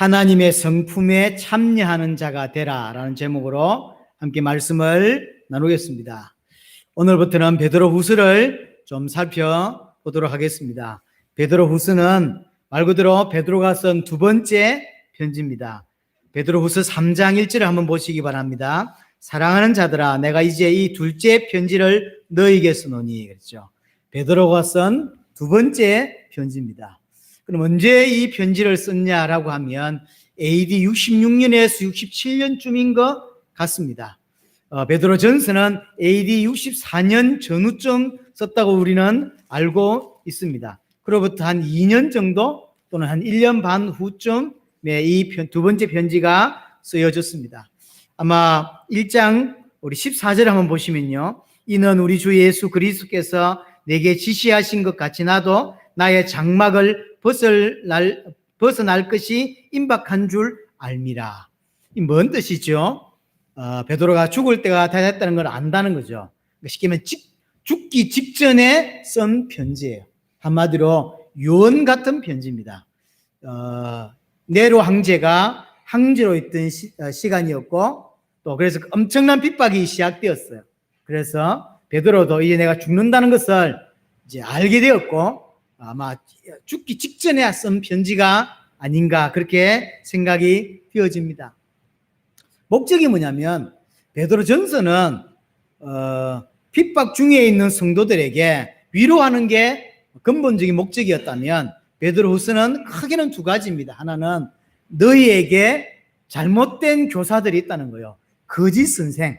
하나님의 성품에 참여하는 자가 되라라는 제목으로 함께 말씀을 나누겠습니다. 오늘부터는 베드로후서를 좀 살펴보도록 하겠습니다. 베드로후서는 말 그대로 베드로가 쓴 두 번째 편지입니다. 베드로후서 3장 1절을 한번 보시기 바랍니다. 사랑하는 자들아, 내가 이제 이 둘째 편지를 너희에게 쓰노니. 그렇죠. 베드로가 쓴 두 번째 편지입니다. 그럼 언제 이 편지를 썼냐라고 하면 AD 66년에서 67년쯤인 것 같습니다. 베드로 전서는 AD 64년 전후쯤 썼다고 우리는 알고 있습니다. 그로부터 한 2년 정도 또는 한 1년 반 후쯤에 이 두 번째 편지가 쓰여졌습니다. 아마 1장 우리 14절 한번 보시면요. 이는 우리 주 예수 그리스도께서 내게 지시하신 것 같이 나도 나의 장막을 벗어날 것이 임박한 줄 알미라. 이 뭔 뜻이죠? 베드로가 죽을 때가 다 됐다는 걸 안다는 거죠. 쉽게 말하면 죽기 직전에 쓴 편지예요. 한마디로 유언 같은 편지입니다. 네로 황제가 황제로 있던 시간이었고 또 그래서 엄청난 핍박이 시작되었어요. 그래서 베드로도 이제 내가 죽는다는 것을 이제 알게 되었고 아마 죽기 직전에 쓴 편지가 아닌가 그렇게 생각이 되어집니다. 목적이 뭐냐면 베드로 전서는 핍박 중에 있는 성도들에게 위로하는 게 근본적인 목적이었다면 베드로후서는 크게는 두 가지입니다. 하나는 너희에게 잘못된 교사들이 있다는 거예요. 거짓 선생,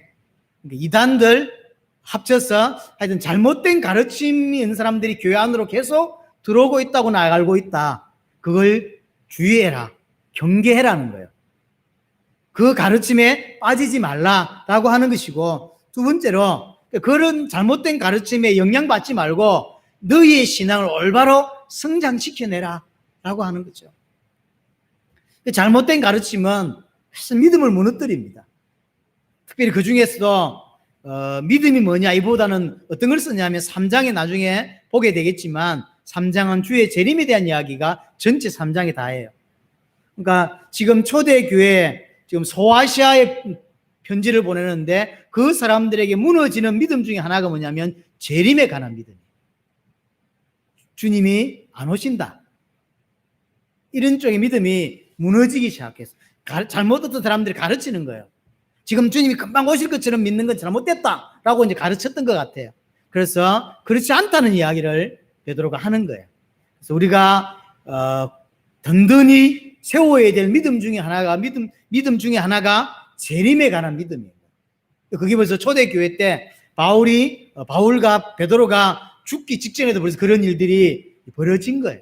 이단들 합쳐서 하여튼 잘못된 가르침이 있는 사람들이 교회 안으로 계속 들어오고 있다고 나 알고 있다. 그걸 주의해라. 경계해라는 거예요. 그 가르침에 빠지지 말라라고 하는 것이고, 두 번째로 그런 잘못된 가르침에 영향받지 말고 너희의 신앙을 올바로 성장시켜내라 라고 하는 거죠. 잘못된 가르침은 믿음을 무너뜨립니다. 특별히 그 중에서도 믿음이 뭐냐 이보다는 어떤 걸 쓰냐면 3장에 나중에 보게 되겠지만 3장은 주의 재림에 대한 이야기가 전체 3장에 다예요. 그러니까 지금 초대교회 지금 소아시아에 편지를 보내는데 그 사람들에게 무너지는 믿음 중에 하나가 뭐냐면 재림에 관한 믿음이에요. 주님이 안 오신다. 이런 쪽의 믿음이 무너지기 시작했어요. 잘못 듣던 사람들이 가르치는 거예요. 지금 주님이 금방 오실 것처럼 믿는 건 잘못됐다라고 이제 가르쳤던 것 같아요. 그래서 그렇지 않다는 이야기를 베드로가 하는 거예요. 그래서 우리가 든든히 세워야 될 믿음 중에 하나가 재림에 관한 믿음이에요. 그게 벌써 초대교회 때 바울과 베드로가 죽기 직전에도 벌써 그런 일들이 벌어진 거예요.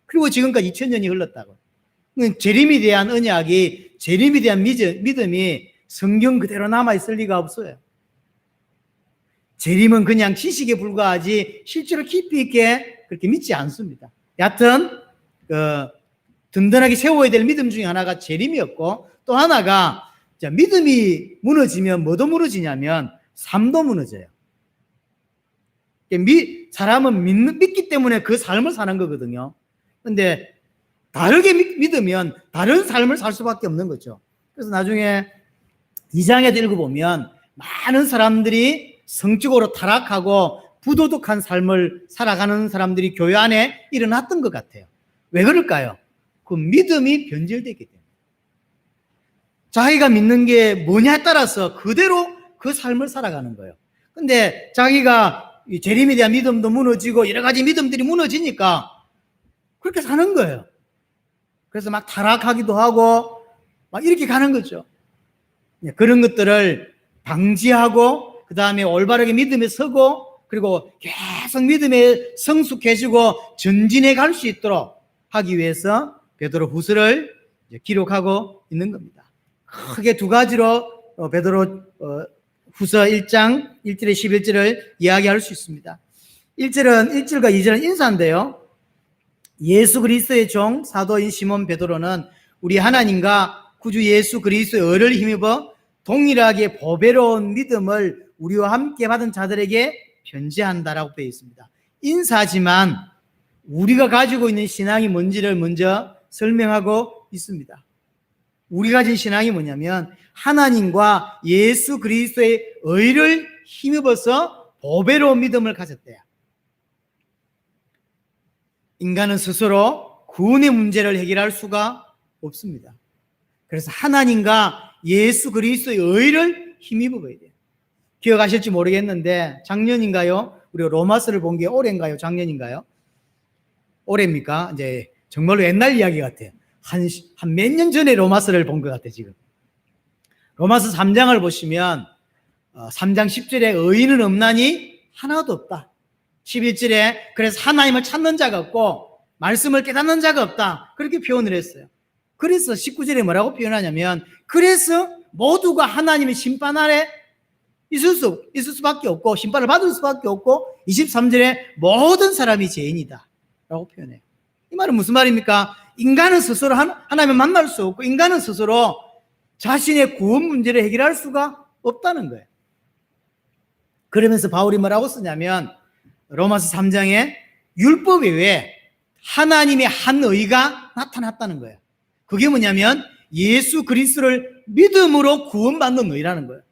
그리고 지금까지 2000년이 흘렀다고. 재림에 대한 언약이, 재림에 대한 믿음이 성경 그대로 남아있을 리가 없어요. 재림은 그냥 지식에 불과하지 실제로 깊이 있게 그렇게 믿지 않습니다. 여하튼 든든하게 세워야 될 믿음 중에 하나가 재림이었고 또 하나가 믿음이 무너지면 뭐도 무너지냐면 삶도 무너져요. 사람은 믿기 때문에 그 삶을 사는 거거든요. 그런데 다르게 믿으면 다른 삶을 살 수밖에 없는 거죠. 그래서 나중에 2장에도 읽어보면 많은 사람들이 성적으로 타락하고 부도덕한 삶을 살아가는 사람들이 교회 안에 일어났던 것 같아요. 왜 그럴까요? 그 믿음이 변질되기 때문에. 자기가 믿는 게 뭐냐에 따라서 그대로 그 삶을 살아가는 거예요. 근데 자기가 재림에 대한 믿음도 무너지고 여러 가지 믿음들이 무너지니까 그렇게 사는 거예요. 그래서 막 타락하기도 하고 막 이렇게 가는 거죠. 그런 것들을 방지하고 그 다음에 올바르게 믿음에 서고 그리고 계속 믿음에 성숙해지고 전진해 갈 수 있도록 하기 위해서 베드로후서를 기록하고 있는 겁니다. 크게 두 가지로 베드로후서 1장 1절에 11절을 이야기할 수 있습니다. 1절과 2절은 인사인데요. 예수 그리스도의 종 사도인 시몬 베드로는 우리 하나님과 구주 예수 그리스도의 의를 힘입어 동일하게 보배로운 믿음을 우리와 함께 받은 자들에게 편지한다라고 되어 있습니다. 인사지만 우리가 가지고 있는 신앙이 뭔지를 먼저 설명하고 있습니다. 우리 가진 신앙이 뭐냐면 하나님과 예수 그리스도의 의를 힘입어서 보배로운 믿음을 가졌대요. 인간은 스스로 구원의 문제를 해결할 수가 없습니다. 그래서 하나님과 예수 그리스도의 의를 힘입어야 돼요. 기억하실지 모르겠는데 작년인가요? 우리가 로마서를 본 게 올해인가요? 작년인가요? 올해입니까? 이제 정말로 옛날 이야기 같아요. 한 몇 년 전에 로마서를 본 것 같아요, 지금. 로마서 3장을 보시면 3장 10절에 의인은 없나니 하나도 없다. 11절에 그래서 하나님을 찾는 자가 없고 말씀을 깨닫는 자가 없다. 그렇게 표현을 했어요. 그래서 19절에 뭐라고 표현하냐면 그래서 모두가 하나님의 심판 아래 있을 수밖에 없고 심판을 받을 수밖에 없고 23절에 모든 사람이 죄인이다 라고 표현해요. 이 말은 무슨 말입니까? 인간은 스스로 하나님을 만날 수 없고 인간은 스스로 자신의 구원 문제를 해결할 수가 없다는 거예요. 그러면서 바울이 뭐라고 쓰냐면 로마서 3장에 율법 외에 하나님의 한 의가 나타났다는 거예요. 그게 뭐냐면 예수 그리스도를 믿음으로 구원받는 의라는 거예요.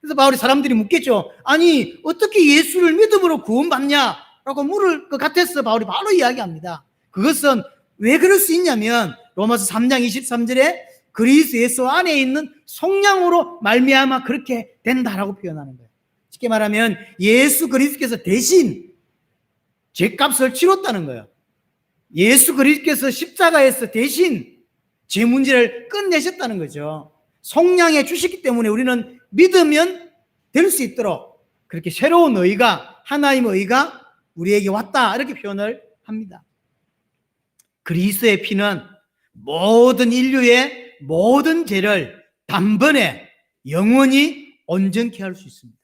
그래서 바울이 사람들이 묻겠죠. 아니 어떻게 예수를 믿음으로 구원받냐라고 물을 것 같아서 바울이 바로 이야기합니다. 그것은 왜 그럴 수 있냐면 로마서 3장 23절에 그리스도 예수 안에 있는 성령으로 말미암아 그렇게 된다라고 표현하는 거예요. 쉽게 말하면 예수 그리스도께서 대신 죄값을 치렀다는 거예요. 예수 그리스도께서 십자가에서 대신 죄 문제를 끝내셨다는 거죠. 성령에 주셨기 때문에 우리는 믿으면 될 수 있도록 그렇게 새로운 의가 하나님의 의가 우리에게 왔다 이렇게 표현을 합니다. 그리스도의 피는 모든 인류의 모든 죄를 단번에 영원히 온전케 할 수 있습니다.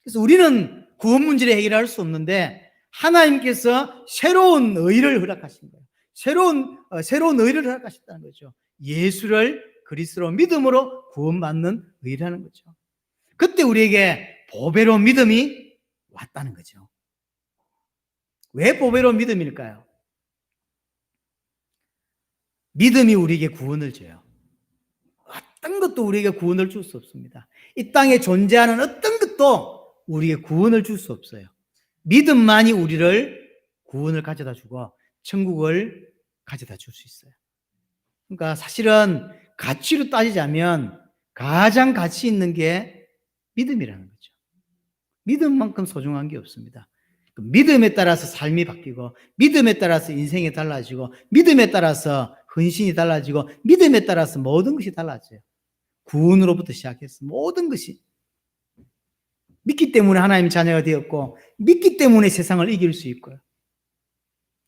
그래서 우리는 구원 문제를 해결할 수 없는데 하나님께서 새로운 의를 허락하신 거예요. 새로운 의를 허락하셨다는 거죠. 예수를 그리스도로 믿음으로 구원받는 의라는 거죠. 그때 우리에게 보배로운 믿음이 왔다는 거죠. 왜 보배로운 믿음일까요? 믿음이 우리에게 구원을 줘요. 어떤 것도 우리에게 구원을 줄 수 없습니다. 이 땅에 존재하는 어떤 것도 우리에게 구원을 줄 수 없어요. 믿음만이 우리를 구원을 가져다 주고 천국을 가져다 줄 수 있어요. 그러니까 사실은 가치로 따지자면 가장 가치 있는 게 믿음이라는 거죠. 믿음만큼 소중한 게 없습니다. 믿음에 따라서 삶이 바뀌고 믿음에 따라서 인생이 달라지고 믿음에 따라서 헌신이 달라지고 믿음에 따라서 모든 것이 달라져요. 구원으로부터 시작해서 모든 것이 믿기 때문에 하나님의 자녀가 되었고 믿기 때문에 세상을 이길 수 있고요.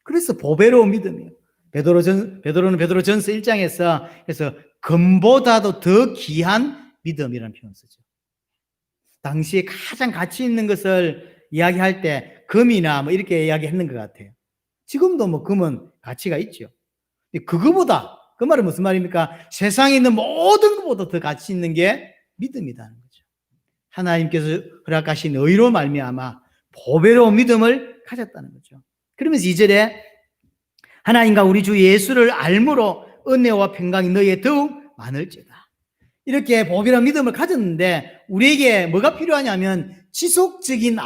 그래서 보배로운 믿음이에요. 베드로는 베드로전서 1장에서 그래서 금보다도 더 귀한 믿음이라는 표현을 쓰죠. 당시에 가장 가치 있는 것을 이야기할 때 금이나 뭐 이렇게 이야기했는 것 같아요. 지금도 뭐 금은 가치가 있죠. 그거보다 그 말은 무슨 말입니까? 세상에 있는 모든 것보다 더 가치 있는 게 믿음이라는 거죠. 하나님께서 허락하신 의로 말미암아 보배로운 믿음을 가졌다는 거죠. 그러면서 2절에 하나님과 우리 주 예수를 알므로 은혜와 평강이 너희에 더욱 많을지어다. 이렇게 보배로운 믿음을 가졌는데 우리에게 뭐가 필요하냐면 지속적인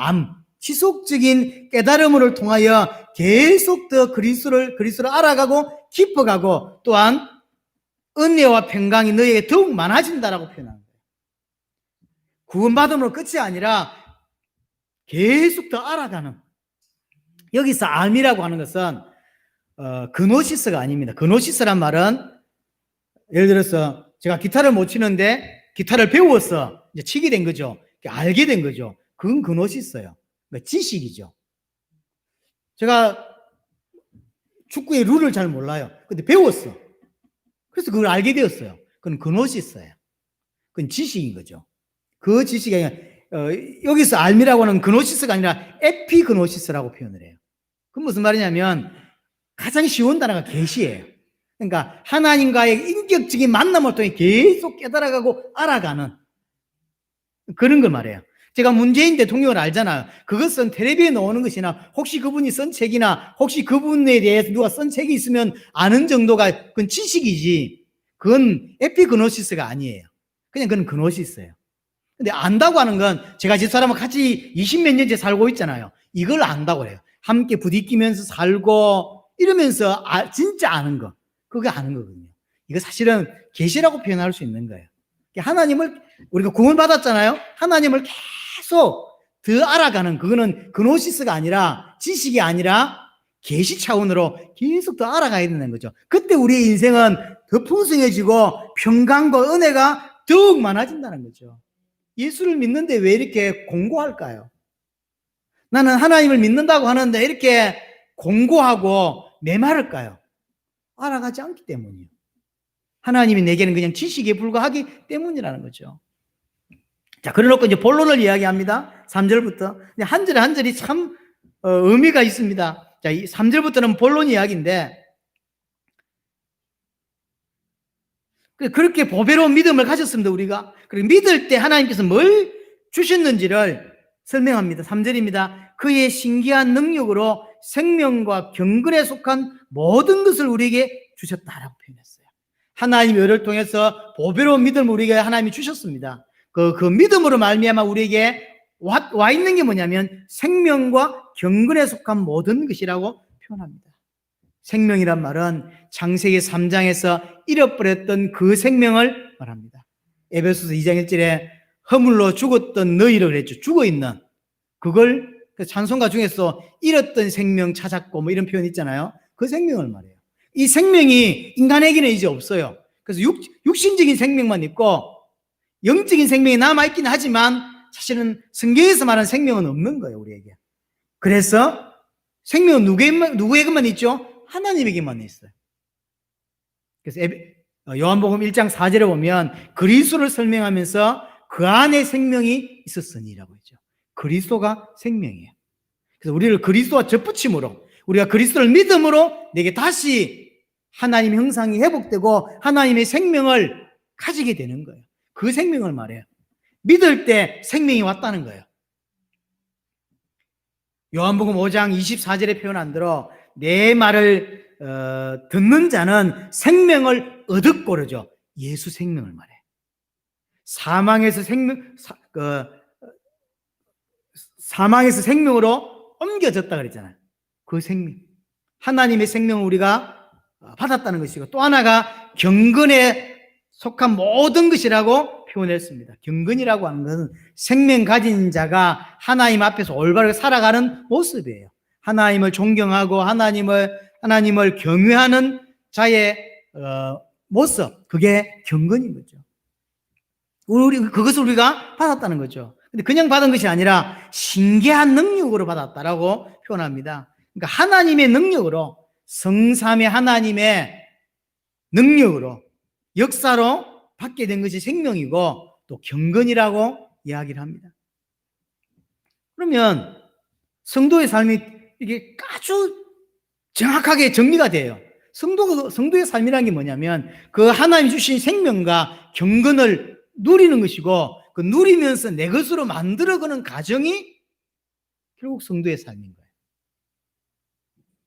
지속적인 깨달음을 통하여 계속 더 그리스도를 알아가고 깊어가고 또한 은혜와 평강이 너희에게 더욱 많아진다라고 표현합니다. 구원받음으로 끝이 아니라 계속 더 알아가는. 여기서 암이라고 하는 것은 그노시스가 아닙니다. 그노시스란 말은 예를 들어서 제가 기타를 못 치는데 기타를 배워서 이제 치게 된 거죠. 알게 된 거죠. 그건 그노시스예요. 지식이죠. 제가 축구의 룰을 잘 몰라요. 근데 배웠어. 그래서 그걸 알게 되었어요. 그건 그노시스예요. 그건 지식인 거죠. 그 지식이 아니라 여기서 알미라고 하는 그노시스가 아니라 에피그노시스라고 표현을 해요. 그건 무슨 말이냐면 가장 쉬운 단어가 계시예요. 그러니까 하나님과의 인격적인 만남을 통해 계속 깨달아가고 알아가는 그런 걸 말해요. 제가 문재인 대통령을 알잖아요. 그것은 텔레비에 나오는 것이나 혹시 그분이 쓴 책이나 혹시 그분에 대해서 누가 쓴 책이 있으면 아는 정도가 그건 지식이지 그건 에피그노시스가 아니에요. 그냥 그건 그노시스예요. 근데 안다고 하는 건 제가 집사람과 같이 20몇 년째 살고 있잖아요. 이걸 안다고 해요. 함께 부딪히면서 살고 이러면서 진짜 아는 거. 그게 아는 거거든요. 이거 사실은 계시라고 표현할 수 있는 거예요. 하나님을 우리가 구원 받았잖아요. 하나님을 계속 더 알아가는 그거는 그노시스가 아니라 지식이 아니라 계시 차원으로 계속 더 알아가야 되는 거죠. 그때 우리의 인생은 더 풍성해지고 평강과 은혜가 더욱 많아진다는 거죠. 예수를 믿는데 왜 이렇게 공고할까요? 나는 하나님을 믿는다고 하는데 이렇게 공고하고 메마를까요? 알아가지 않기 때문이에요. 하나님이 내게는 그냥 지식에 불과하기 때문이라는 거죠. 자, 그래놓고 이제 본론을 이야기합니다. 3절부터. 한 절에 한 절이 참 의미가 있습니다. 자, 이 3절부터는 본론 이야기인데, 그렇게 보배로운 믿음을 가졌습니다, 우리가. 그리고 믿을 때 하나님께서 뭘 주셨는지를 설명합니다. 3절입니다. 그의 신기한 능력으로 생명과 경건에 속한 모든 것을 우리에게 주셨다라고 표현했어요. 하나님이 우리를 통해서 보배로운 믿음을 우리에게 하나님이 주셨습니다. 그 믿음으로 말미암아 우리에게 와 있는 게 뭐냐면 생명과 경건에 속한 모든 것이라고 표현합니다. 생명이란 말은 창세기 3장에서 잃어버렸던 그 생명을 말합니다. 에베소서 2장 1절에 허물로 죽었던 너희를 그랬죠. 죽어있는 그걸 찬송가 중에서 잃었던 생명 찾았고 뭐 이런 표현 있잖아요. 그 생명을 말해요. 이 생명이 인간에게는 이제 없어요. 그래서 육신적인 생명만 있고 영적인 생명이 남아있긴 하지만 사실은 성경에서 말하는 생명은 없는 거예요, 우리에게. 그래서 생명은 누구에게만 있죠? 하나님에게만 있어요. 그래서 요한복음 1장 4절에 보면 그리스도를 설명하면서 그 안에 생명이 있었으니라고 했죠. 그리스도가 생명이에요. 그래서 우리를 그리스도와 접붙임으로 우리가 그리스도를 믿음으로 내게 다시 하나님의 형상이 회복되고 하나님의 생명을 가지게 되는 거예요. 그 생명을 말해요. 믿을 때 생명이 왔다는 거예요. 요한복음 5장 24절에 표현한 대로 내 말을 듣는 자는 생명을 얻었고 그러죠. 예수 생명을 말해. 사망에서 사망에서 생명으로 옮겨졌다 그랬잖아요. 그 생명. 하나님의 생명을 우리가 받았다는 것이고 또 하나가 경건에 속한 모든 것이라고 표현했습니다. 경건이라고 하는 것은 생명 가진 자가 하나님 앞에서 올바르게 살아가는 모습이에요. 하나님을 존경하고 하나님을 경외하는 자의 모습, 그게 경건인 거죠. 그것을 우리가 받았다는 거죠. 근데 그냥 받은 것이 아니라 신기한 능력으로 받았다라고 표현합니다. 그러니까 하나님의 능력으로 성삼의 하나님의 능력으로 역사로 받게 된 것이 생명이고 또 경건이라고 이야기를 합니다. 그러면 성도의 삶이 이게 아주 정확하게 정리가 돼요. 성도의 삶이라는 게 뭐냐면 그 하나님 주신 생명과 경건을 누리는 것이고 그 누리면서 내 것으로 만들어가는 과정이 결국 성도의 삶인 거예요.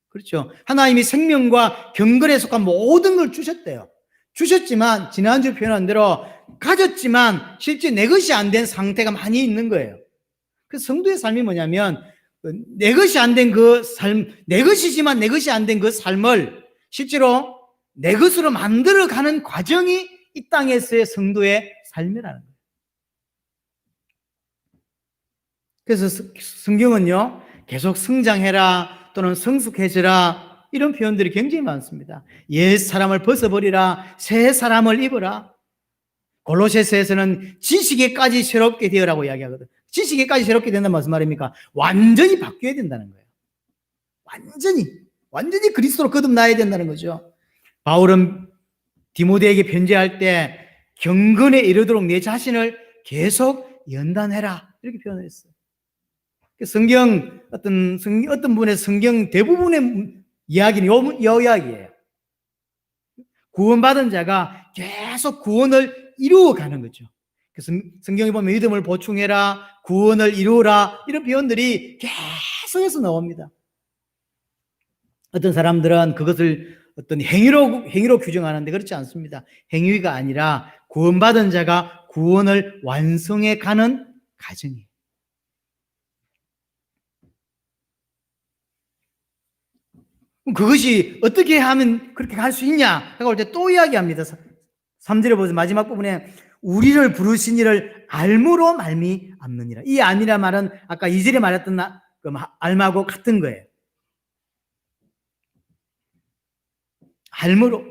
그렇죠. 하나님이 생명과 경건에 속한 모든 걸 주셨대요. 주셨지만 지난주 표현한 대로 가졌지만 실제 내 것이 안 된 상태가 많이 있는 거예요. 그래서 성도의 삶이 뭐냐면 내 것이 안 된 그 삶, 내 것이지만 내 것이 안 된 그 삶을 실제로 내 것으로 만들어가는 과정이 이 땅에서의 성도의 삶이라는 거예요. 그래서 성경은요 계속 성장해라 또는 성숙해져라 이런 표현들이 굉장히 많습니다. 옛 사람을 벗어버리라, 새 사람을 입어라. 골로새서에서는 지식에까지 새롭게 되어라고 이야기하거든. 지식에까지 새롭게 된다는 무슨 말입니까? 완전히 바뀌어야 된다는 거예요. 완전히 그리스도로 거듭나야 된다는 거죠. 바울은 디모데에게 편지할 때 경건에 이르도록 내 자신을 계속 연단해라 이렇게 표현을 했어요. 성경 어떤 분의 성경 대부분의 이야기는 요 이야기예요. 구원받은 자가 계속 구원을 이루어가는 거죠. 그래서 성경에 보면 믿음을 보충해라, 구원을 이루어라 이런 표현들이 계속해서 나옵니다. 어떤 사람들은 그것을 어떤 행위로 규정하는데 그렇지 않습니다. 행위가 아니라 구원받은 자가 구원을 완성해 가는 과정이에요. 그것이 어떻게 하면 그렇게 갈 수 있냐 하고 올 때 또 이야기합니다. 3절에 보세요. 마지막 부분에 우리를 부르신 이를 알므로 말미암느니라. 이 아니라 말은 아까 2절에 말했던 알마고 같은 거예요. 알므로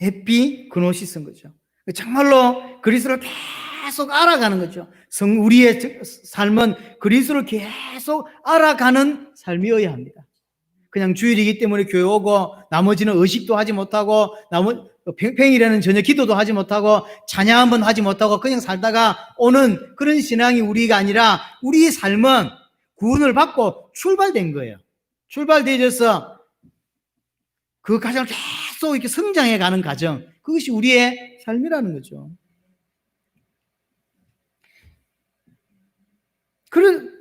에피그노시스인 거죠. 정말로 그리스도를 계속 알아가는 거죠. 우리의 삶은 그리스도를 계속 알아가는 삶이어야 합니다. 그냥 주일이기 때문에 교회 오고 나머지는 의식도 하지 못하고 평일에는 전혀 기도도 하지 못하고 찬양 한번 하지 못하고 그냥 살다가 오는 그런 신앙이 우리가 아니라 우리의 삶은 구원을 받고 출발된 거예요. 출발되어져서 그 과정을 계속 이렇게 성장해 가는 과정, 그것이 우리의 삶이라는 거죠.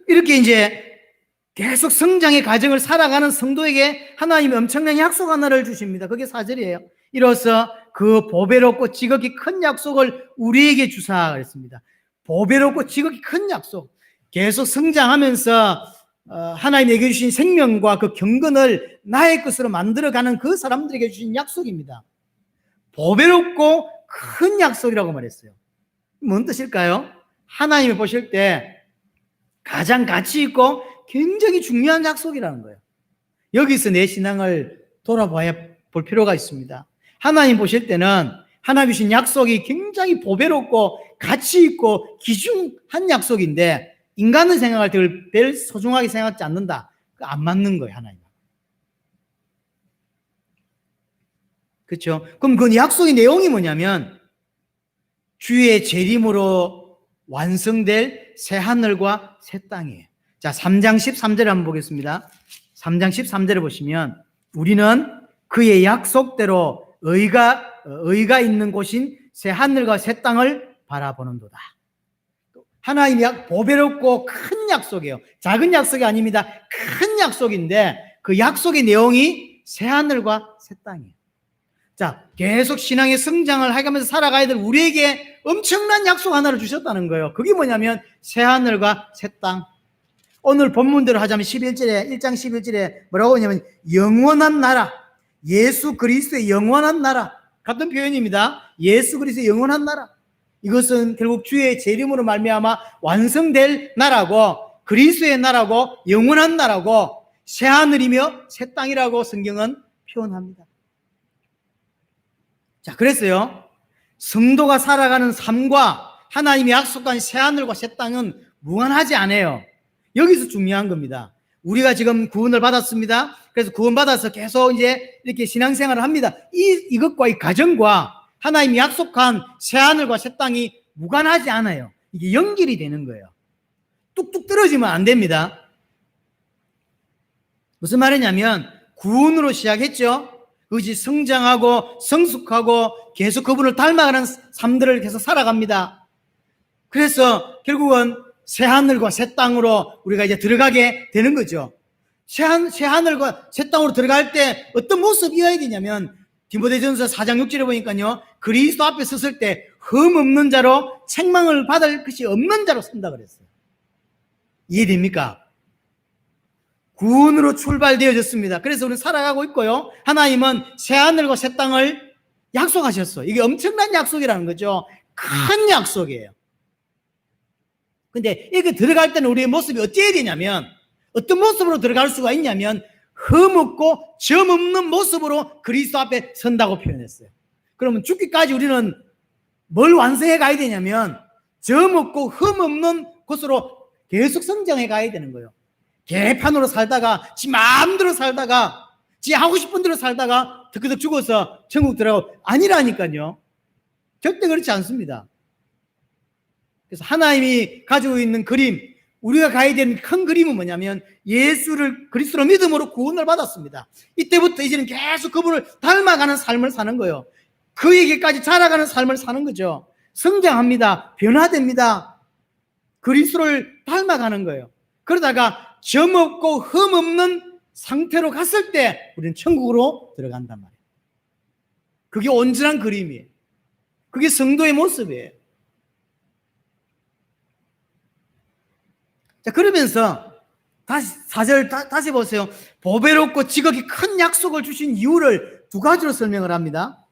이렇게 이제 계속 성장의 과정을 살아가는 성도에게 하나님이 엄청난 약속 하나를 주십니다. 그게 4절이에요. 이로써 그 보배롭고 지극히 큰 약속을 우리에게 주사 그랬습니다. 보배롭고 지극히 큰 약속. 계속 성장하면서 하나님에게 주신 생명과 그 경건을 나의 것으로 만들어가는 그 사람들에게 주신 약속입니다. 보배롭고 큰 약속이라고 말했어요. 뭔 뜻일까요? 하나님이 보실 때 가장 가치 있고 굉장히 중요한 약속이라는 거예요. 여기서 내 신앙을 돌아봐야 볼 필요가 있습니다. 하나님 보실 때는 하나님 주신 약속이 굉장히 보배롭고 가치 있고 귀중한 약속인데 인간은 생각할 때 별 소중하게 생각하지 않는다. 안 맞는 거예요, 하나님. 그렇죠? 그럼 그 약속의 내용이 뭐냐면 주의 재림으로 완성될 새 하늘과 새 땅이에요. 자, 3장 13절을 한번 보겠습니다. 3장 13절을 보시면 우리는 그의 약속대로 의가 있는 곳인 새 하늘과 새 땅을 바라보는도다. 하나님이 보배롭고 큰 약속이에요. 작은 약속이 아닙니다. 큰 약속인데 그 약속의 내용이 새 하늘과 새 땅이에요. 자, 계속 신앙의 성장을 해가면서 살아가야 될 우리에게 엄청난 약속 하나를 주셨다는 거예요. 그게 뭐냐면 새 하늘과 새 땅. 오늘 본문대로 하자면 1장 11절에 뭐라고 하냐면 영원한 나라, 예수 그리스도의 영원한 나라. 같은 표현입니다. 예수 그리스도의 영원한 나라. 이것은 결국 주의 재림으로 말미암아 완성될 나라고 그리스도의 나라고 영원한 나라고 새 하늘이며 새 땅이라고 성경은 표현합니다. 자, 그래서요, 성도가 살아가는 삶과 하나님이 약속한 새 하늘과 새 땅은 무관하지 않아요. 여기서 중요한 겁니다. 우리가 지금 구원을 받았습니다. 그래서 구원받아서 계속 이제 이렇게 신앙생활을 합니다. 이것과 이 가정과 하나님이 약속한 새 하늘과 새 땅이 무관하지 않아요. 이게 연결이 되는 거예요. 뚝뚝 떨어지면 안 됩니다. 무슨 말이냐면 구원으로 시작했죠. 그것이 성장하고 성숙하고 계속 그분을 닮아가는 삶들을 계속 살아갑니다. 그래서 결국은 새 하늘과 새 땅으로 우리가 이제 들어가게 되는 거죠. 새 하늘과 새 땅으로 들어갈 때 어떤 모습이어야 되냐면 디모데전서 4장 6절에 보니까요, 그리스도 앞에 섰을 때 흠 없는 자로 책망을 받을 것이 없는 자로 선다 그랬어요. 이해됩니까? 구원으로 출발되어졌습니다. 그래서 우리는 살아가고 있고요. 하나님은 새 하늘과 새 땅을 약속하셨어요. 이게 엄청난 약속이라는 거죠. 큰 약속이에요. 근데 이게 들어갈 때는 우리의 모습이 어찌해야 되냐면 어떤 모습으로 들어갈 수가 있냐면 흠 없고 점 없는 모습으로 그리스도 앞에 선다고 표현했어요. 그러면 죽기까지 우리는 뭘 완성해 가야 되냐면 점 없고 흠 없는 곳으로 계속 성장해 가야 되는 거예요. 개판으로 살다가 지 마음대로 살다가 지 하고 싶은 대로 살다가 득득 죽어서 천국 들어가고 아니라니까요. 절대 그렇지 않습니다. 그래서 하나님이 가지고 있는 그림, 우리가 가야 되는 큰 그림은 뭐냐면 예수를 그리스도로 믿음으로 구원을 받았습니다. 이때부터 이제는 계속 그분을 닮아가는 삶을 사는 거예요. 그에게까지 자라가는 삶을 사는 거죠. 성장합니다. 변화됩니다. 그리스도를 닮아가는 거예요. 그러다가 점 없고 흠 없는 상태로 갔을 때 우리는 천국으로 들어간단 말이에요. 그게 온전한 그림이에요. 그게 성도의 모습이에요. 자, 그러면서 다시 4절 다시 보세요. 보배롭고 지극히 큰 약속을 주신 이유를 두 가지로 설명을 합니다.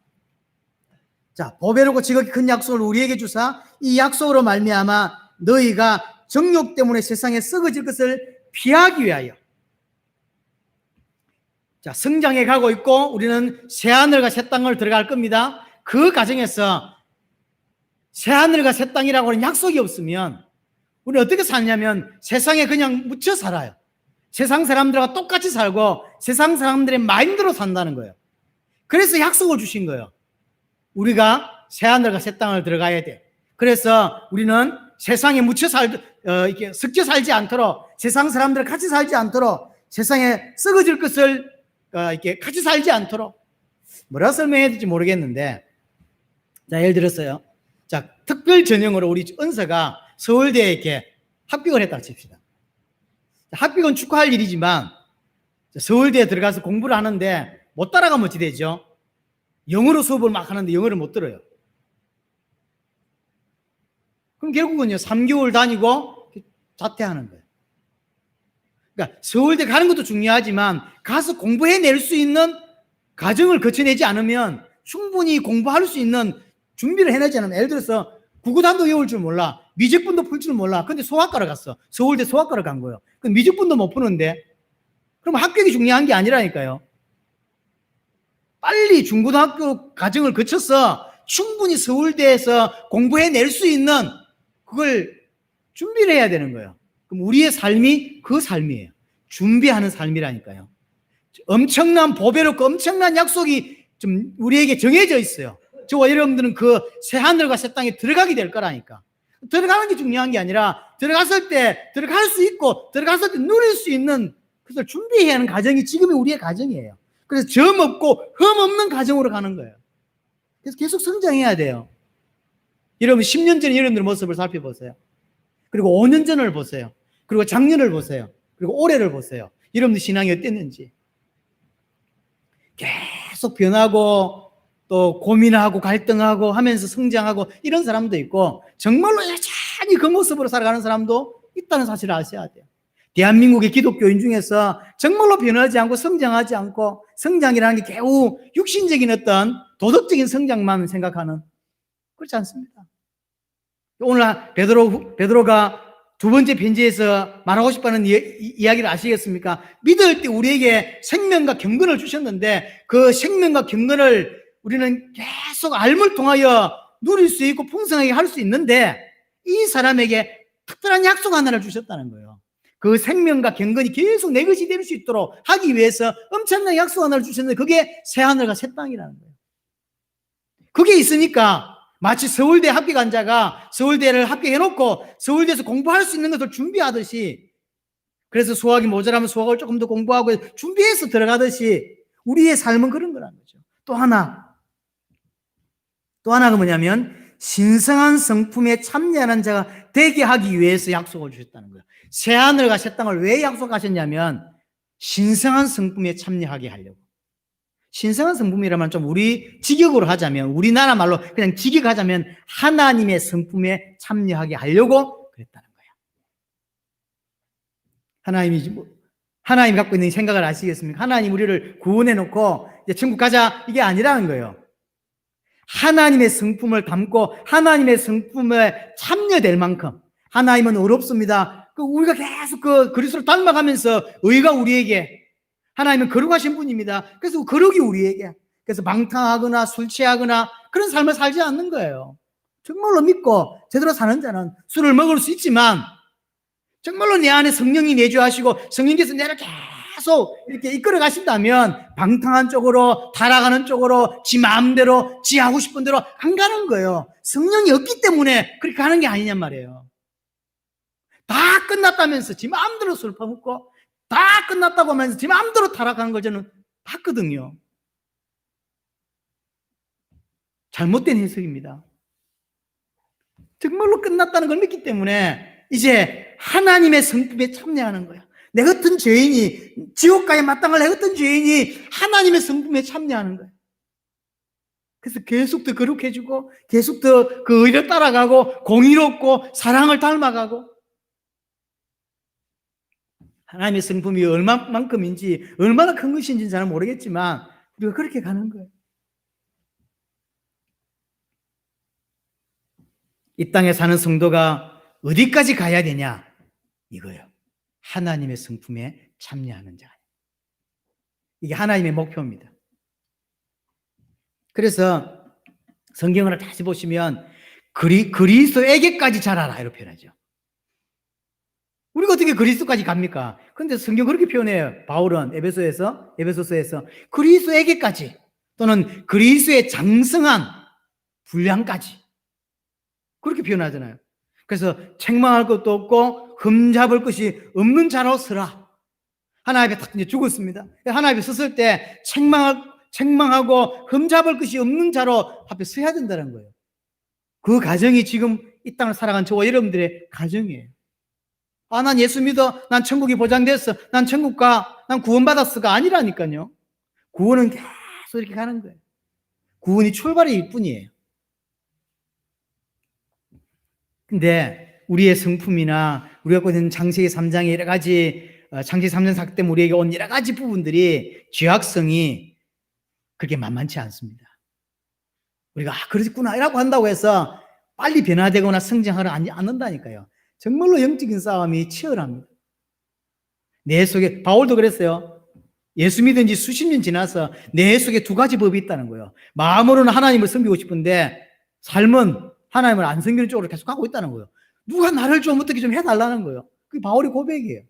자, 보배롭고 지극히 큰 약속을 우리에게 주사 이 약속으로 말미암아 너희가 정욕 때문에 세상에 썩어질 것을 피하기 위하여. 자, 성장해 가고 있고 우리는 새하늘과 새 땅을 들어갈 겁니다. 그 과정에서 새하늘과 새 땅이라고 하는 약속이 없으면 우리는 어떻게 사냐면 세상에 그냥 묻혀 살아요. 세상 사람들과 똑같이 살고 세상 사람들의 마인드로 산다는 거예요. 그래서 약속을 주신 거예요. 우리가 새하늘과 새 땅을 들어가야 돼. 그래서 우리는 세상에 묻혀 이렇게 섞여 살지 않도록, 세상 사람들 같이 살지 않도록, 세상에 썩어질 것을 이렇게 같이 살지 않도록, 뭐라 설명해야 될지 모르겠는데, 자, 예를 들었어요. 자, 특별 전형으로 우리 은서가 서울대에 이렇게 합격을 했다고 칩시다. 합격은 축하할 일이지만 서울대에 들어가서 공부를 하는데 못 따라가면 어찌 되죠? 영어로 수업을 막 하는데 영어를 못 들어요. 그럼 결국은요, 3개월 다니고 자퇴하는 거예요. 그러니까 서울대 가는 것도 중요하지만 가서 공부해낼 수 있는 과정을 거쳐내지 않으면 충분히 공부할 수 있는 준비를 해내지 않으면, 예를 들어서 국어단도 외울 줄 몰라, 미적분도 풀 줄 몰라. 근데 소아과를 갔어. 서울대 소아과를 간 거예요. 그럼 미적분도 못 푸는데 그럼 합격이 중요한 게 아니라니까요. 빨리 중고등학교 과정을 거쳐서 충분히 서울대에서 공부해낼 수 있는 그걸 준비를 해야 되는 거예요. 그럼 우리의 삶이 그 삶이에요. 준비하는 삶이라니까요. 엄청난 보배롭고 엄청난 약속이 좀 우리에게 정해져 있어요. 저와 여러분들은 그 새하늘과 새 땅에 들어가게 될 거라니까. 들어가는 게 중요한 게 아니라 들어갔을 때 들어갈 수 있고 들어갔을 때 누릴 수 있는 그것을 준비해야 하는 과정이 지금의 우리의 과정이에요. 그래서 점 없고 흠 없는 과정으로 가는 거예요. 그래서 계속 성장해야 돼요. 여러분 10년 전 여러분들 모습을 살펴보세요. 그리고 5년 전을 보세요. 그리고 작년을 보세요. 그리고 올해를 보세요. 여러분들 신앙이 어땠는지. 계속 변하고 또 고민하고 갈등하고 하면서 성장하고 이런 사람도 있고 정말로 여전히 그 모습으로 살아가는 사람도 있다는 사실을 아셔야 돼요. 대한민국의 기독교인 중에서 정말로 변하지 않고 성장하지 않고 성장이라는 게 겨우 육신적인 어떤 도덕적인 성장만 생각하는, 그렇지 않습니다. 오늘 베드로가 두 번째 편지에서 말하고 싶어하는 이야기를 아시겠습니까? 믿을 때 우리에게 생명과 경건을 주셨는데 그 생명과 경건을 우리는 계속 알물 통하여 누릴 수 있고 풍성하게 할 수 있는데 이 사람에게 특별한 약속 하나를 주셨다는 거예요. 그 생명과 경건이 계속 내 것이 될 수 있도록 하기 위해서 엄청난 약속 하나를 주셨는데 그게 새하늘과 새 땅이라는 거예요. 그게 있으니까 마치 서울대 합격한 자가 서울대를 합격해놓고 서울대에서 공부할 수 있는 것을 준비하듯이, 그래서 수학이 모자라면 수학을 조금 더 공부하고 준비해서 들어가듯이 우리의 삶은 그런 거라는 거죠. 또 하나가 뭐냐면 신성한 성품에 참여하는 자가 되게 하기 위해서 약속을 주셨다는 거예요. 새하늘과 새 땅을 왜 약속하셨냐면 신성한 성품에 참여하게 하려고. 신성한 성품이라면 좀 우리 직역으로 하자면, 우리나라 말로 그냥 직역하자면 하나님의 성품에 참여하게 하려고 그랬다는 거예요. 하나님이 갖고 있는 생각을 아시겠습니까? 하나님 우리를 구원해 놓고 이제 천국 가자, 이게 아니라는 거예요. 하나님의 성품을 담고 하나님의 성품에 참여될 만큼 하나님은 어렵습니다. 우리가 계속 그 그리스도를 닮아가면서 의가 우리에게, 하나님은 거룩하신 분입니다. 그래서 거룩이 우리에게, 그래서 방탕하거나 술 취하거나 그런 삶을 살지 않는 거예요. 정말로 믿고 제대로 사는 자는 술을 먹을 수 있지만 정말로 내 안에 성령이 내주하시고 성령께서 내를 계속 이렇게 이끌어 가신다면 방탕한 쪽으로, 타락하는 쪽으로, 지 마음대로, 지 하고 싶은 대로 안 가는 거예요. 성령이 없기 때문에 그렇게 가는 게 아니냔 말이에요. 다 끝났다면서 지 마음대로 술 퍼먹고 다 끝났다고 하면서 지 마음대로 타락하는 걸 저는 봤거든요. 잘못된 해석입니다. 정말로 끝났다는 걸 믿기 때문에 이제 하나님의 성품에 참여하는 거예요. 내 같은 죄인이, 지옥가에 마땅할 내 같은 죄인이 하나님의 성품에 참여하는 거예요. 그래서 계속 더 거룩해지고 계속 더 그 의를 따라가고 공의롭고 사랑을 닮아가고, 하나님의 성품이 얼마만큼인지 얼마나 큰 것인지는 잘 모르겠지만 우리가 그렇게 가는 거예요. 이 땅에 사는 성도가 어디까지 가야 되냐, 이거예요. 하나님의 성품에 참여하는 자. 이게 하나님의 목표입니다. 그래서 성경을 다시 보시면 그리스도에게까지 자라라 이렇게 표현하죠. 우리가 어떻게 그리스도까지 갑니까? 그런데 성경 그렇게 표현해요. 바울은 에베소서에서 그리스도에게까지, 또는 그리스도의 장성한 분량까지 그렇게 표현하잖아요. 그래서 책망할 것도 없고 흠잡을 것이 없는 자로 서라. 하나님 앞에 딱 이제 죽었습니다. 하나님 앞에 섰을 때 책망하고 흠잡을 것이 없는 자로 앞에 서야 된다는 거예요. 그 가정이 지금 이 땅을 살아간 저와 여러분들의 가정이에요. 아, 난 예수 믿어. 난 천국이 보장됐어. 난 천국 가. 난 구원받았어가 아니라니까요. 구원은 계속 이렇게 가는 거예요. 구원이 출발일 뿐이에요. 근데 우리의 성품이나 우리가 갖고 있는 창세기 3장의 여러 가지, 창세기 3장 사건 때문에 우리에게 온 여러 가지 부분들이, 죄악성이 그렇게 만만치 않습니다. 우리가 그렇구나 이라고 한다고 해서 빨리 변화되거나 성장하지 않는다니까요. 정말로 영적인 싸움이 치열합니다. 내 속에, 바울도 그랬어요. 예수 믿은 지 수십 년 지나서 내 속에 두 가지 법이 있다는 거예요. 마음으로는 하나님을 섬기고 싶은데 삶은 하나님을 안 섬기는 쪽으로 계속 가고 있다는 거예요. 누가 나를 좀 어떻게 좀 해달라는 거예요. 그게 바울의 고백이에요.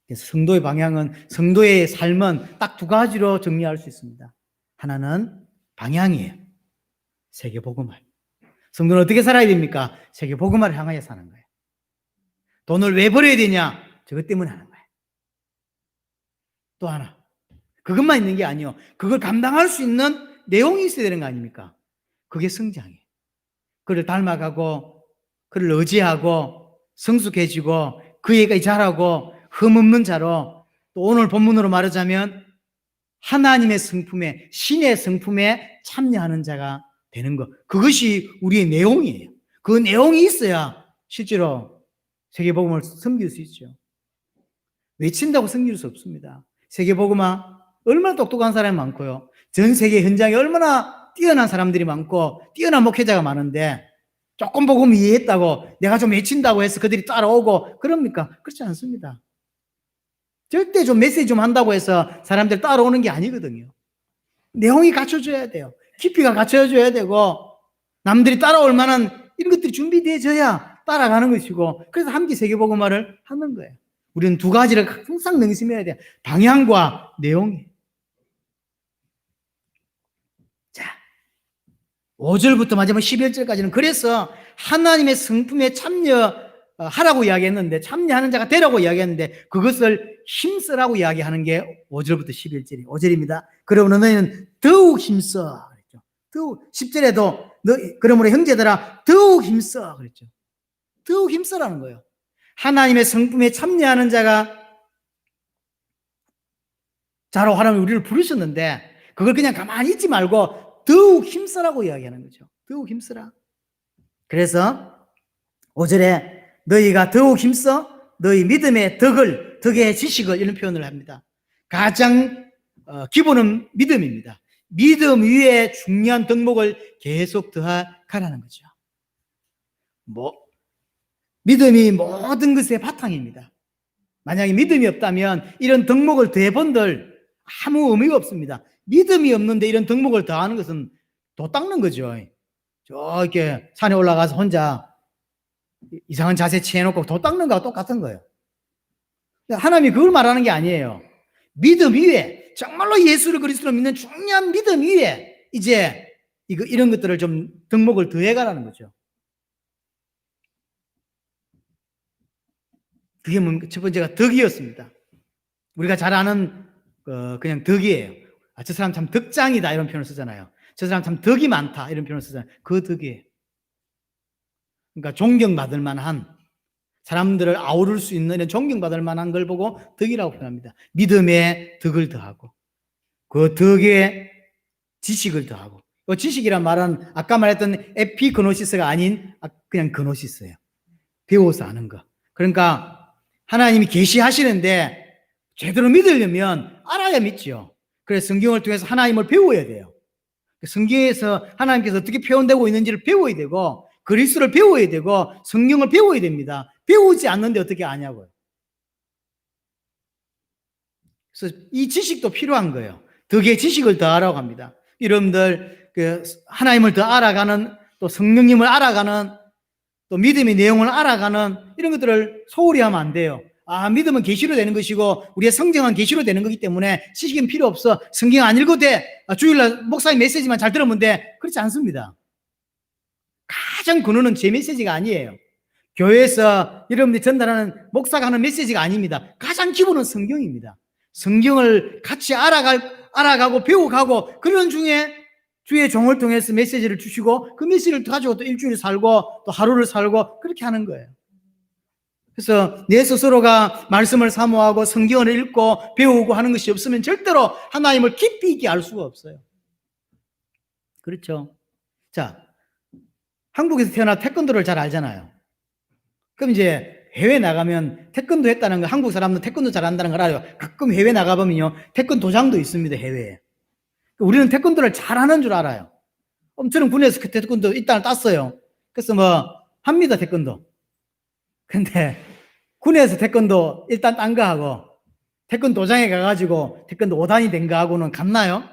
그래서 성도의 방향은, 성도의 삶은 딱 두 가지로 정리할 수 있습니다. 하나는 방향이에요. 세계복음화. 성도는 어떻게 살아야 됩니까? 세계복음화를 향하여 사는 거예요. 돈을 왜 벌어야 되냐? 저것 때문에 하는 거예요. 또 하나, 그것만 있는 게 아니에요. 그걸 감당할 수 있는 내용이 있어야 되는 거 아닙니까? 그게 성장이에요. 그를 닮아가고 그를 의지하고 성숙해지고 그에게 자라고 흠없는 자로, 또 오늘 본문으로 말하자면 하나님의 성품에, 신의 성품에 참여하는 자가 되는 것, 그것이 우리의 내용이에요. 그 내용이 있어야 실제로 세계복음을 섬길 수 있죠. 외친다고 섬길 수 없습니다. 세계복음화 얼마나 똑똑한 사람이 많고요. 전 세계 현장에 얼마나 뛰어난 사람들이 많고 뛰어난 목회자가 많은데 조금 복음 이해했다고 내가 좀 외친다고 해서 그들이 따라오고 그럽니까? 그렇지 않습니다. 절대 좀 메시지 좀 한다고 해서 사람들 따라오는 게 아니거든요. 내용이 갖춰져야 돼요. 깊이가 갖춰져야 되고 남들이 따라올 만한 이런 것들이 준비되어져야 따라가는 것이고, 그래서 함께 세계복음화를 하는 거예요. 우리는 두 가지를 항상 명심해야 돼요. 방향과 내용이. 자, 5절부터 마지막 11절까지는 그래서 하나님의 성품에 참여하라고 이야기했는데, 참여하는 자가 되라고 이야기했는데, 그것을 힘쓰라고 이야기하는 게 5절부터 11절이 5절입니다. 그러므로 너희는 더욱 힘써 그랬죠. 더욱 10절에도 그러므로 형제들아 더욱 힘써 그랬죠. 더욱 힘써라는 거예요. 하나님의 성품에 참여하는 자로 하나님 우리를 부르셨는데 그걸 그냥 가만히 있지 말고 더욱 힘써라고 이야기하는 거죠. 더욱 힘써라. 그래서 5절에 너희가 더욱 힘써 너희 믿음의 덕의 지식을, 이런 표현을 합니다. 가장 기본은 믿음입니다. 믿음 위에 중요한 덕목을 계속 더하라는 거죠. 믿음이 모든 것의 바탕입니다. 만약에 믿음이 없다면 이런 덕목을 더해본들 아무 의미가 없습니다. 믿음이 없는데 이런 덕목을 더하는 것은 도 닦는 거죠. 저렇게 산에 올라가서 혼자 이상한 자세 취해놓고 도 닦는 거와 똑같은 거예요. 하나님이 그걸 말하는 게 아니에요. 믿음 위에, 정말로 예수를 그리스도로 믿는 중요한 믿음 위에 이제 이런 것들을 좀 덕목을 더해가라는 거죠. 그게 첫 번째가 덕이었습니다. 우리가 잘 아는 그냥 덕이에요. 저 사람 참 덕장이다 이런 표현을 쓰잖아요. 저 사람 참 덕이 많다 이런 표현을 쓰잖아요. 그 덕이에요. 그러니까 존경받을 만한, 사람들을 아우를 수 있는 이런 존경받을 만한 걸 보고 덕이라고 표현합니다. 믿음에 덕을 더하고 그 덕에 지식을 더하고, 그 지식이란 말은 아까 말했던 에피그노시스가 아닌 그냥 그노시스예요. 배워서 아는 거. 그러니까 하나님이 계시하시는데 제대로 믿으려면 알아야 믿죠. 그래서 성경을 통해서 하나님을 배워야 돼요. 성경에서 하나님께서 어떻게 표현되고 있는지를 배워야 되고, 그리스도를 배워야 되고, 성경을 배워야 됩니다. 배우지 않는데 어떻게 아냐고요. 그래서 이 지식도 필요한 거예요. 덕에 지식을 더하라고 합니다. 여러분들 하나님을 더 알아가는, 또 성령님을 알아가는, 또 믿음의 내용을 알아가는 이런 것들을 소홀히 하면 안 돼요. 믿음은 계시로 되는 것이고 우리의 성경은 계시로 되는 거기 때문에 지식은 필요 없어. 성경 안 읽어도 돼. 주일날 목사님 메시지만 잘 들으면 돼. 그렇지 않습니다. 가장 근원은 제 메시지가 아니에요. 교회에서 여러분들이 전달하는 목사가 하는 메시지가 아닙니다. 가장 기본은 성경입니다. 성경을 같이 알아가고 배워가고, 그런 중에 주의 종을 통해서 메시지를 주시고 그 메시지를 가지고 또 일주일 살고 또 하루를 살고 그렇게 하는 거예요. 그래서 내 스스로가 말씀을 사모하고 성경을 읽고 배우고 하는 것이 없으면 절대로 하나님을 깊이 있게 알 수가 없어요. 그렇죠? 자, 한국에서 태어나 태권도를 잘 알잖아요. 그럼 이제 해외 나가면 태권도 했다는 거, 한국 사람도 태권도 잘한다는 걸 알아요. 가끔 해외 나가보면요, 태권도장도 있습니다, 해외에. 우리는 태권도를 잘하는 줄 알아요. 저는 군에서 태권도 일단을 땄어요. 그래서 합니다, 태권도. 근데 군에서 태권도 일단 딴 거하고 태권도장에 가가지고 태권도 5단이 된 거하고는 같나요?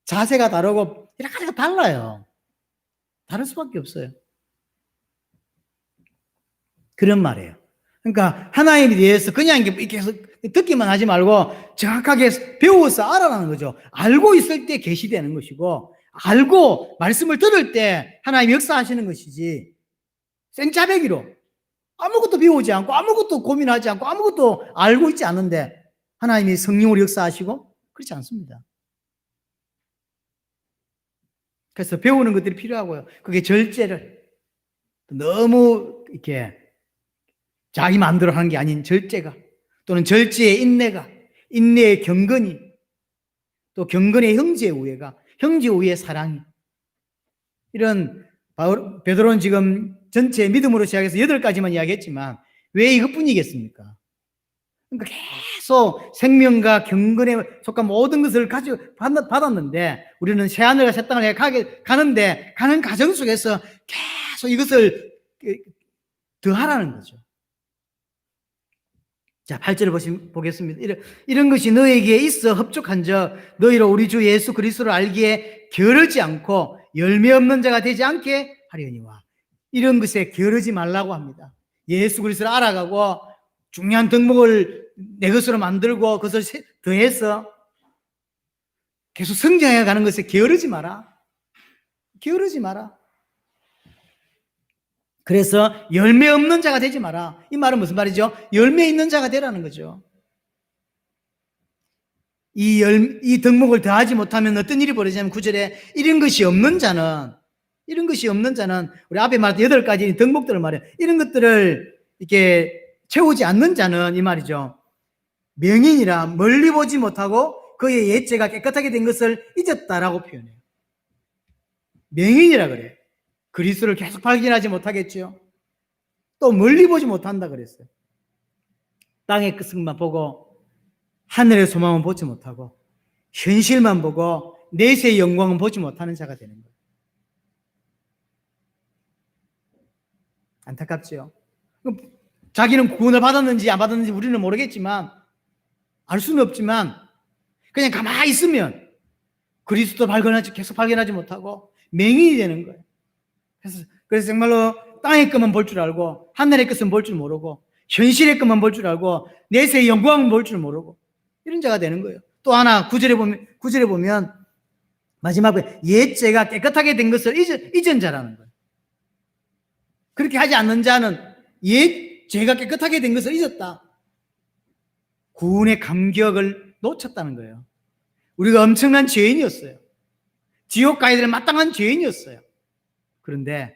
자세가 다르고 여러 가지가 달라요. 다를 수밖에 없어요. 그런 말이에요. 그러니까 하나님에 대해서 그냥 이렇게 해서 듣기만 하지 말고 정확하게 배워서 알아라는 거죠. 알고 있을 때 계시되는 것이고, 알고 말씀을 들을 때 하나님 역사하시는 것이지, 생짜배기로 아무것도 배우지 않고 아무것도 고민하지 않고 아무것도 알고 있지 않은데 하나님이 성령으로 역사하시고, 그렇지 않습니다. 그래서 배우는 것들이 필요하고요. 그게 절제를, 너무 이렇게 자기 마음대로 하는 게 아닌 절제가, 또는 절제의 인내가, 인내의 경건이, 또 경건의 형제 우애가, 형제 우애의 사랑이, 이런 베드로는 지금 전체 믿음으로 시작해서 8가지만 이야기했지만 왜 이것뿐이겠습니까? 그러니까 계속 생명과 경건에 속한 모든 것을 가지고 받았는데, 우리는 새하늘과 새 땅을 가는데 가는 과정 속에서 계속 이것을 더하라는 거죠. 자, 8절을 보겠습니다. 이런 것이 너에게 있어 흡족한즉 너희로 우리 주 예수 그리스도를 알기에 게으르지 않고 열매 없는 자가 되지 않게 하려니와. 이런 것에 게으르지 말라고 합니다. 예수 그리스도를 알아가고 중요한 덕목을 내 것으로 만들고 그것을 더해서 계속 성장해 가는 것에 게으르지 마라. 게으르지 마라. 그래서 열매 없는 자가 되지 마라. 이 말은 무슨 말이죠? 열매 있는 자가 되라는 거죠. 이 덕목을 더하지 못하면 어떤 일이 벌어지냐면 9절에 이런 것이 없는 자는 우리 앞에 말했던 8가지 덕목들을 말해요. 이런 것들을 이렇게 채우지 않는 자는, 이 말이죠, 명인이라 멀리 보지 못하고 그의 옛죄가 깨끗하게 된 것을 잊었다라고 표현해요. 명인이라 그래요. 그리스도를 계속 발견하지 못하겠죠. 또 멀리 보지 못한다 그랬어요. 땅의 끝만 보고 하늘의 소망은 보지 못하고 현실만 보고 내세의 영광은 보지 못하는 자가 되는 거예요. 안타깝죠. 자기는 구원을 받았는지 안 받았는지 우리는 모르겠지만, 알 수는 없지만 그냥 가만히 있으면 그리스도 계속 발견하지 못하고 맹인이 되는 거예요. 그래서 정말로 땅의 것만 볼 줄 알고 하늘의 것은 볼 줄 모르고 현실의 것만 볼 줄 알고 내세의 영광은 볼 줄 모르고 이런 자가 되는 거예요. 또 하나 9절에 보면 마지막에 옛죄가 깨끗하게 된 것을 잊은 자라는 거예요. 그렇게 하지 않는 자는 옛죄가 깨끗하게 된 것을 잊었다. 구원의 감격을 놓쳤다는 거예요. 우리가 엄청난 죄인이었어요. 지옥 가야 될 마땅한 죄인이었어요. 그런데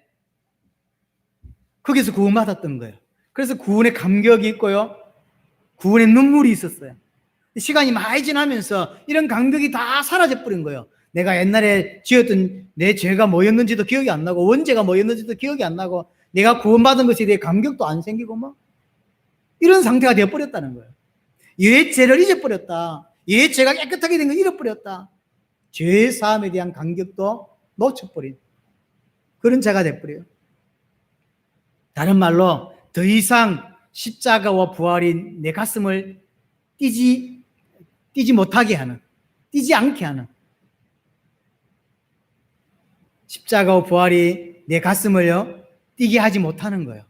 거기서 구원받았던 거예요. 그래서 구원의 감격이 있고요. 구원의 눈물이 있었어요. 시간이 많이 지나면서 이런 감격이 다 사라져 버린 거예요. 내가 옛날에 지었던 내 죄가 뭐였는지도 기억이 안 나고 원죄가 뭐였는지도 기억이 안 나고 내가 구원받은 것에 대해 감격도 안 생기고 뭐 이런 상태가 되어버렸다는 거예요. 옛 죄를 잊어버렸다. 옛 죄가 깨끗하게 된 걸 잃어버렸다. 죄 사함에 대한 감격도 놓쳐버린 그런 자가 되어버려요. 다른 말로 더 이상 십자가와 부활이 내 가슴을 뛰지 못하게 하는, 뛰지 않게 하는, 십자가와 부활이 내 가슴을요 뛰게 하지 못하는 거예요.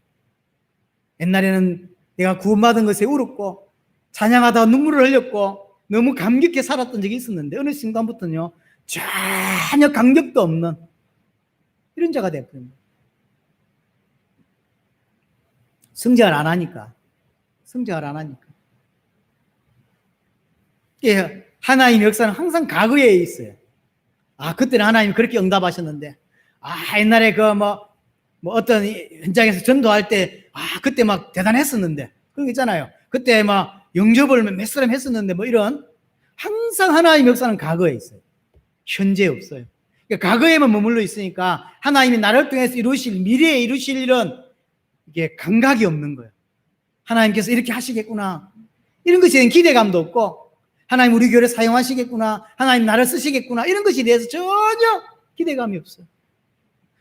옛날에는 내가 구원받은 것에 울었고 찬양하다가 눈물을 흘렸고 너무 감격해 살았던 적이 있었는데 어느 순간부터는요 전혀 감격도 없는 이런 자가 되어버립니다. 성장을 안 하니까. 예, 하나님의 역사는 항상 과거에 있어요. 아, 그때는 하나님이 그렇게 응답하셨는데, 아, 옛날에 어떤 현장에서 전도할 때, 아, 그때 막 대단했었는데, 그런 거 있잖아요. 그때 막 영접을 몇 사람 했었는데, 뭐 이런, 항상 하나님의 역사는 과거에 있어요. 현재에 없어요. 그러니까 과거에만 머물러 있으니까 하나님이 나를 통해서 미래에 이루실 일은 이게 감각이 없는 거예요. 하나님께서 이렇게 하시겠구나. 이런 것에 대한 기대감도 없고, 하나님 우리 교회를 사용하시겠구나. 하나님 나를 쓰시겠구나. 이런 것에 대해서 전혀 기대감이 없어요.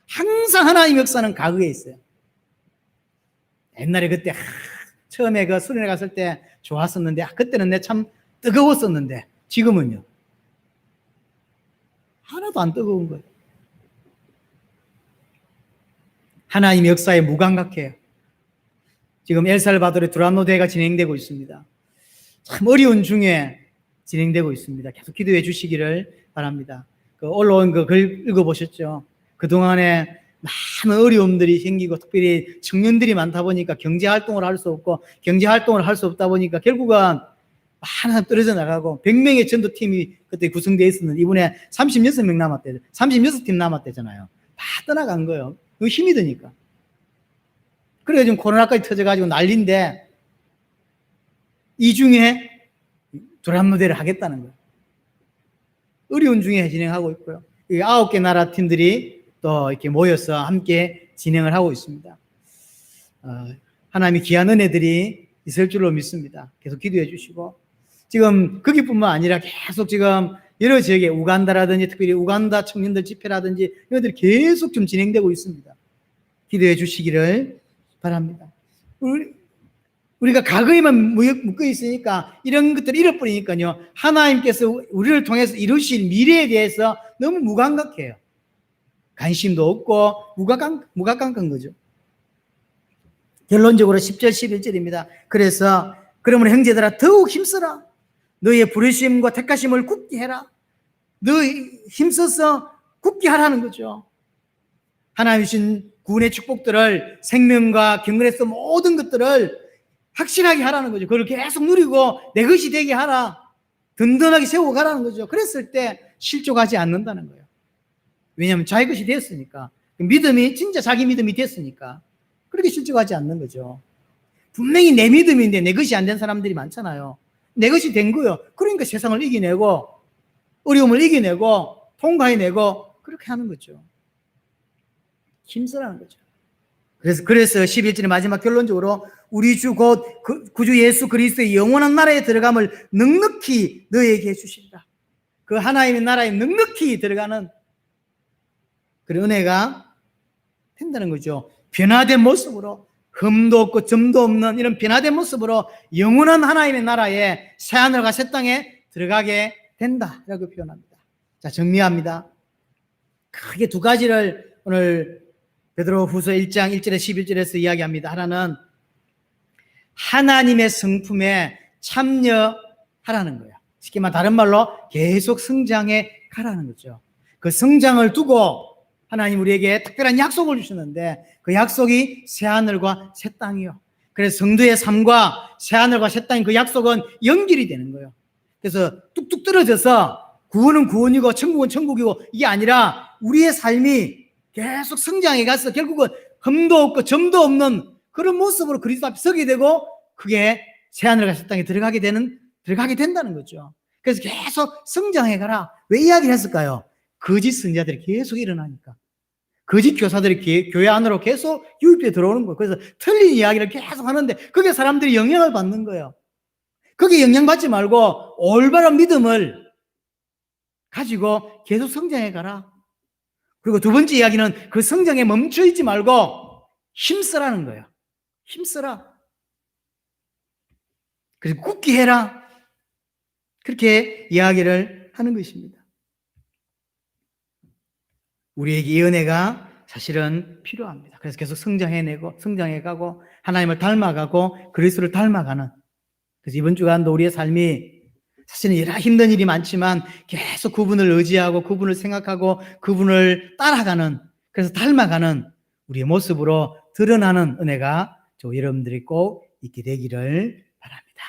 항상 하나님 역사는 과거에 있어요. 옛날에 그때 처음에 그 수련회 갔을 때 좋았었는데 그때는 내 참 뜨거웠었는데 지금은요. 하나도 안 뜨거운 거예요. 하나님의 역사에 무감각해요. 지금 엘살바도르의 두란노 대회가 진행되고 있습니다. 참 어려운 중에 진행되고 있습니다. 계속 기도해 주시기를 바랍니다. 올라온 그 글 읽어보셨죠? 그동안에 많은 어려움들이 생기고 특별히 청년들이 많다 보니까 경제활동을 할 수 없고 경제활동을 할 수 없다 보니까 결국은 많은 사람 떨어져 나가고 100명의 전도팀이 그때 구성되어 있었는데 이번에 36명 남았대요. 36팀 남았대잖아요. 다 떠나간 거예요. 너무 힘이 드니까. 그래서 지금 코로나까지 터져가지고 난리인데 이 중에 두란노대를 하겠다는 거예요. 어려운 중에 진행하고 있고요. 9개 나라 팀들이 또 이렇게 모여서 함께 진행을 하고 있습니다. 하나님이 귀한 은혜들이 있을 줄로 믿습니다. 계속 기도해 주시고 지금 거기뿐만 아니라 계속 지금 여러 지역에 우간다라든지 특별히 우간다 청년들 집회라든지 이런 것들이 계속 좀 진행되고 있습니다. 기도해 주시기를 바랍니다. 우리가 과거에만 묶여 있으니까 이런 것들을 잃어버리니까요. 하나님께서 우리를 통해서 이루실 미래에 대해서 너무 무감각해요. 관심도 없고 무감각한 거죠. 결론적으로 10절 11절입니다. 그래서 그러므로 형제들아 더욱 힘써라. 너의 부르심과 택하심을 굳게 해라. 너희 힘써서 굳게 하라는 거죠. 하나님 주신 구원의 축복들을 생명과 경건에서 모든 것들을 확실하게 하라는 거죠. 그걸 계속 누리고 내 것이 되게 하라. 든든하게 세워가라는 거죠. 그랬을 때 실족하지 않는다는 거예요. 왜냐하면 자기 것이 됐으니까. 믿음이 진짜 자기 믿음이 됐으니까 그렇게 실족하지 않는 거죠. 분명히 내 믿음인데 내 것이 안 된 사람들이 많잖아요. 내 것이 된 거예요. 그러니까 세상을 이겨내고 어려움을 이겨내고 통과해내고 그렇게 하는 거죠. 힘쓰라는 거죠. 그래서 11절의 마지막 결론적으로 우리 주 곧 구주 예수 그리스도의 영원한 나라에 들어감을 넉넉히 너에게 주시리라. 그 하나님의 나라에 넉넉히 들어가는 그런 은혜가 된다는 거죠. 변화된 모습으로 흠도 없고 점도 없는 이런 변화된 모습으로 영원한 하나님의 나라에 새하늘과 새 땅에 들어가게 된다라고 표현합니다. 자, 정리합니다. 크게 두 가지를 오늘 베드로후서 1장 1절에 11절에서 이야기합니다. 하나는 하나님의 성품에 참여하라는 거예요. 쉽게 말 다른 말로 계속 성장해 가라는 거죠. 그 성장을 두고 하나님 우리에게 특별한 약속을 주셨는데 그 약속이 새하늘과 새 땅이요. 그래서 성도의 삶과 새하늘과 새 땅인 그 약속은 연결이 되는 거예요. 그래서 뚝뚝 떨어져서 구원은 구원이고 천국은 천국이고 이게 아니라 우리의 삶이 계속 성장해 가서 결국은 흠도 없고 점도 없는 그런 모습으로 그리스도 앞에 서게 되고 그게 새하늘 가실 땅에 들어가게 된다는 거죠. 그래서 계속 성장해 가라. 왜 이야기를 했을까요? 거짓 선지자들이 계속 일어나니까. 거짓 교사들이 교회 안으로 계속 유입해 들어오는 거예요. 그래서 틀린 이야기를 계속 하는데 그게 사람들이 영향을 받는 거예요. 거기에 영향받지 말고 올바른 믿음을 가지고 계속 성장해 가라. 그리고 두 번째 이야기는 그 성장에 멈춰 있지 말고 힘쓰라는 거예요. 힘쓰라. 그래서 굳게 해라. 그렇게 이야기를 하는 것입니다. 우리에게 이 은혜가 사실은 필요합니다. 그래서 계속 성장해가고 하나님을 닮아가고 그리스도를 닮아가는. 그래서 이번 주간도 우리의 삶이 사실은 여러 힘든 일이 많지만 계속 그분을 의지하고 그분을 생각하고 그분을 따라가는, 그래서 닮아가는 우리의 모습으로 드러나는 은혜가 저 여러분들이 꼭 있게 되기를 바랍니다.